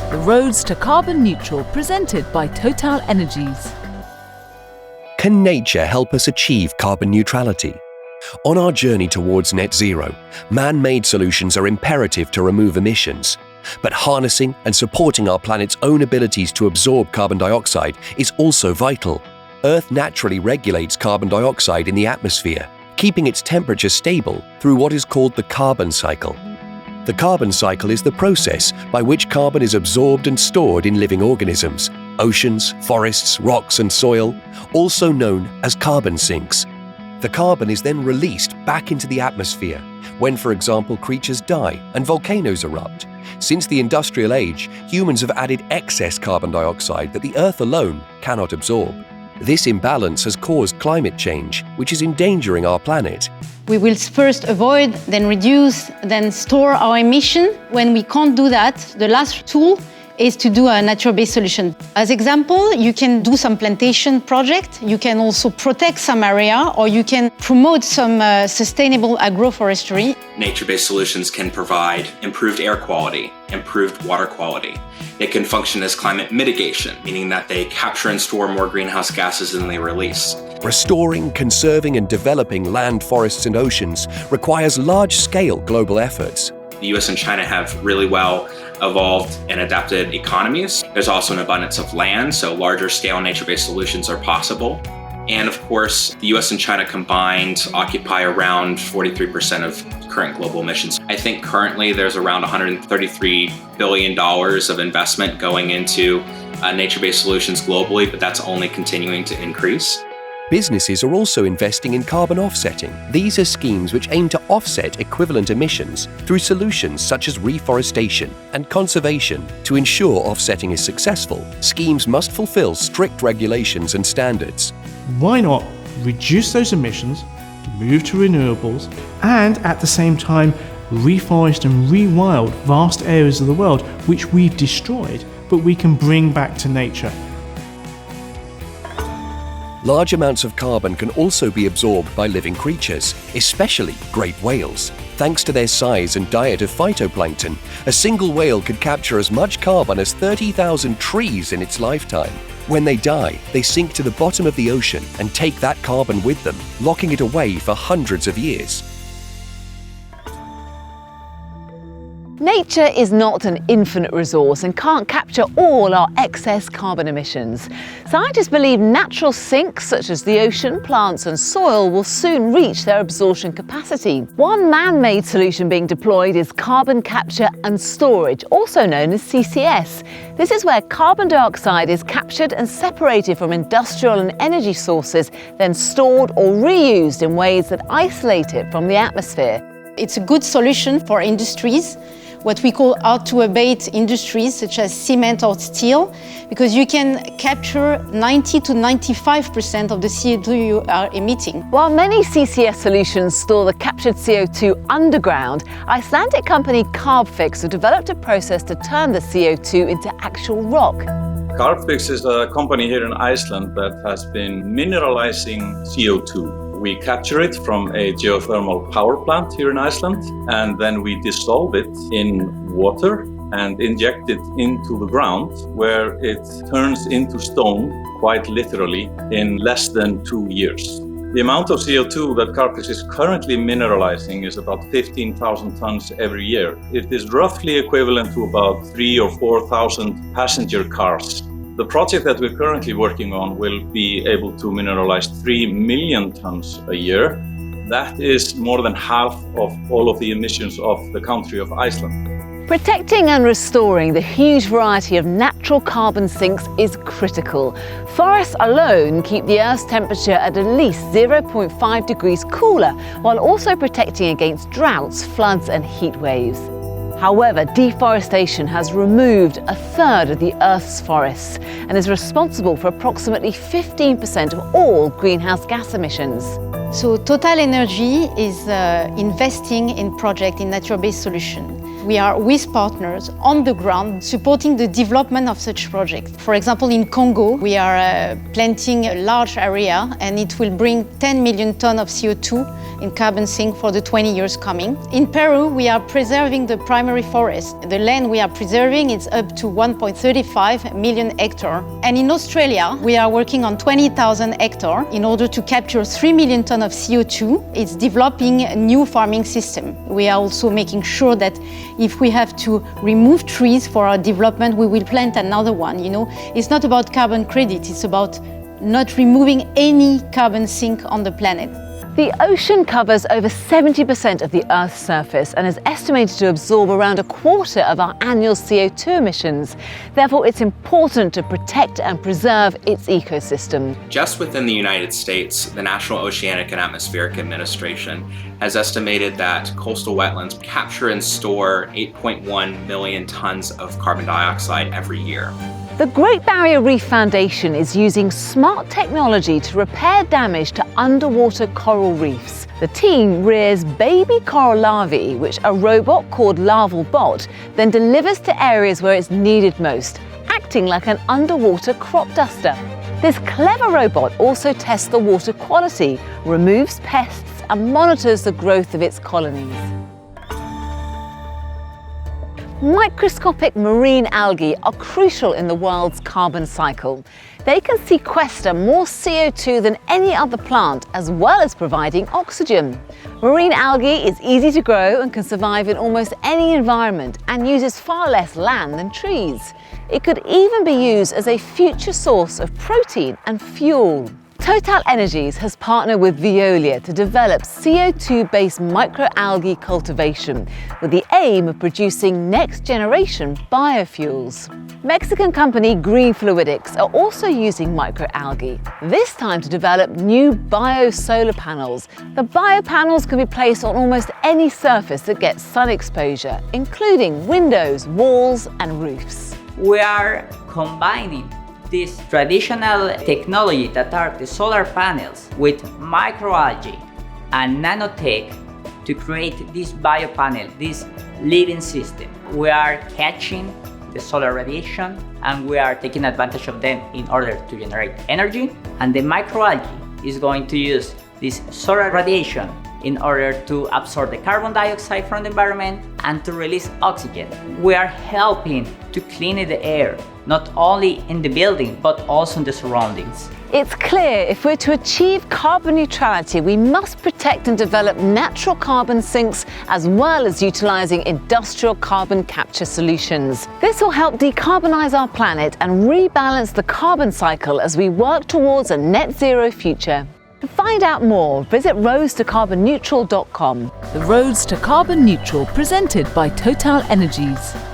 The Roads to Carbon Neutral, presented by Total Energies. Can nature help us achieve carbon neutrality? On our journey towards net zero, man-made solutions are imperative to remove emissions. But harnessing and supporting our planet's own abilities to absorb carbon dioxide is also vital. Earth naturally regulates carbon dioxide in the atmosphere, keeping its temperature stable through what is called the carbon cycle. The carbon cycle is the process by which carbon is absorbed and stored in living organisms, oceans, forests, rocks and soil, also known as carbon sinks. The carbon is then released back into the atmosphere when, for example, creatures die and volcanoes erupt. Since the industrial age, humans have added excess carbon dioxide that the Earth alone cannot absorb. This imbalance has caused climate change, which is endangering our planet. We will first avoid, then reduce, then store our emission. When we can't do that, the last tool is to do a nature-based solution. As example, you can do some plantation project, you can also protect some area, or you can promote some sustainable agroforestry. Nature-based solutions can provide improved air quality, improved water quality. They can function as climate mitigation, meaning that they capture and store more greenhouse gases than they release. Restoring, conserving and developing land, forests and oceans requires large-scale global efforts. The US and China have really well evolved and adapted economies. There's also an abundance of land, so larger scale nature-based solutions are possible. And of course, the US and China combined occupy around 43% of current global emissions. I think currently there's around $133 billion of investment going into nature-based solutions globally, but that's only continuing to increase. Businesses are also investing in carbon offsetting. These are schemes which aim to offset equivalent emissions through solutions such as reforestation and conservation. To ensure offsetting is successful, schemes must fulfill strict regulations and standards. Why not reduce those emissions, move to renewables, and at the same time reforest and rewild vast areas of the world which we've destroyed, but we can bring back to nature. Large amounts of carbon can also be absorbed by living creatures, especially great whales. Thanks to their size and diet of phytoplankton, a single whale could capture as much carbon as 30,000 trees in its lifetime. When they die, they sink to the bottom of the ocean and take that carbon with them, locking it away for hundreds of years. Nature is not an infinite resource and can't capture all our excess carbon emissions. Scientists believe natural sinks such as the ocean, plants and soil will soon reach their absorption capacity. One man-made solution being deployed is carbon capture and storage, also known as CCS. This is where carbon dioxide is captured and separated from industrial and energy sources, then stored or reused in ways that isolate it from the atmosphere. It's a good solution for industries, what we call hard-to-abate industries such as cement or steel, because you can capture 90 to 95% of the CO2 you are emitting. While many CCS solutions store the captured CO2 underground, Icelandic company Carbfix have developed a process to turn the CO2 into actual rock. Carbfix is a company here in Iceland that has been mineralizing CO2. We capture it from a geothermal power plant here in Iceland, and then we dissolve it in water and inject it into the ground, where it turns into stone, quite literally, in less than 2 years. The amount of CO2 that Carbfix is currently mineralizing is about 15,000 tons every year. It is roughly equivalent to about 3,000 or 4,000 passenger cars. The project that we're currently working on will be able to mineralize 3 million tons a year. That is more than half of all of the emissions of the country of Iceland. Protecting and restoring the huge variety of natural carbon sinks is critical. Forests alone keep the Earth's temperature at least 0.5 degrees cooler, while also protecting against droughts, floods and heat waves. However, deforestation has removed a third of the Earth's forests and is responsible for approximately 15% of all greenhouse gas emissions. So Total Energy is investing in projects in nature-based solutions. we are with partners on the ground supporting the development of such projects. For example, in Congo, we are planting a large area and it will bring 10 million tons of CO2 in carbon sink for the 20 years coming. In Peru, we are preserving the primary forest. The land we are preserving is up to 1.35 million hectares. And in Australia, we are working on 20,000 hectares in order to capture 3 million tons of CO2. It's developing a new farming system. We are also making sure that if we have to remove trees for our development, we will plant another one. You know, it's not about carbon credit, it's about not removing any carbon sink on the planet. The ocean covers over 70% of the Earth's surface and is estimated to absorb around a quarter of our annual CO2 emissions. Therefore, it's important to protect and preserve its ecosystem. Just within the United States, the National Oceanic and Atmospheric Administration has estimated that coastal wetlands capture and store 8.1 million tons of carbon dioxide every year. The Great Barrier Reef Foundation is using smart technology to repair damage to underwater coral reefs. The team rears baby coral larvae, which a robot called Larval Bot then delivers to areas where it's needed most, acting like an underwater crop duster. This clever robot also tests the water quality, removes pests, and monitors the growth of its colonies. Microscopic marine algae are crucial in the world's carbon cycle. They can sequester more CO2 than any other plant, as well as providing oxygen. Marine algae is easy to grow and can survive in almost any environment and uses far less land than trees. It could even be used as a future source of protein and fuel. TotalEnergies has partnered with Veolia to develop CO2-based microalgae cultivation with the aim of producing next-generation biofuels. Mexican company Green Fluidics are also using microalgae, this time to develop new bio-solar panels. The biopanels can be placed on almost any surface that gets sun exposure, including windows, walls, and roofs. We are combining this traditional technology that are the solar panels with microalgae and nanotech to create this biopanel, this living system. We are catching the solar radiation and we are taking advantage of them in order to generate energy, and the microalgae is going to use this solar radiation in order to absorb the carbon dioxide from the environment and to release oxygen. We are helping to clean the air, not only in the building, but also in the surroundings. It's clear if we're to achieve carbon neutrality, we must protect and develop natural carbon sinks as well as utilising industrial carbon capture solutions. This will help decarbonise our planet and rebalance the carbon cycle as we work towards a net zero future. To find out more, visit roadstocarbonneutral.com. The Roads to Carbon Neutral, presented by TotalEnergies.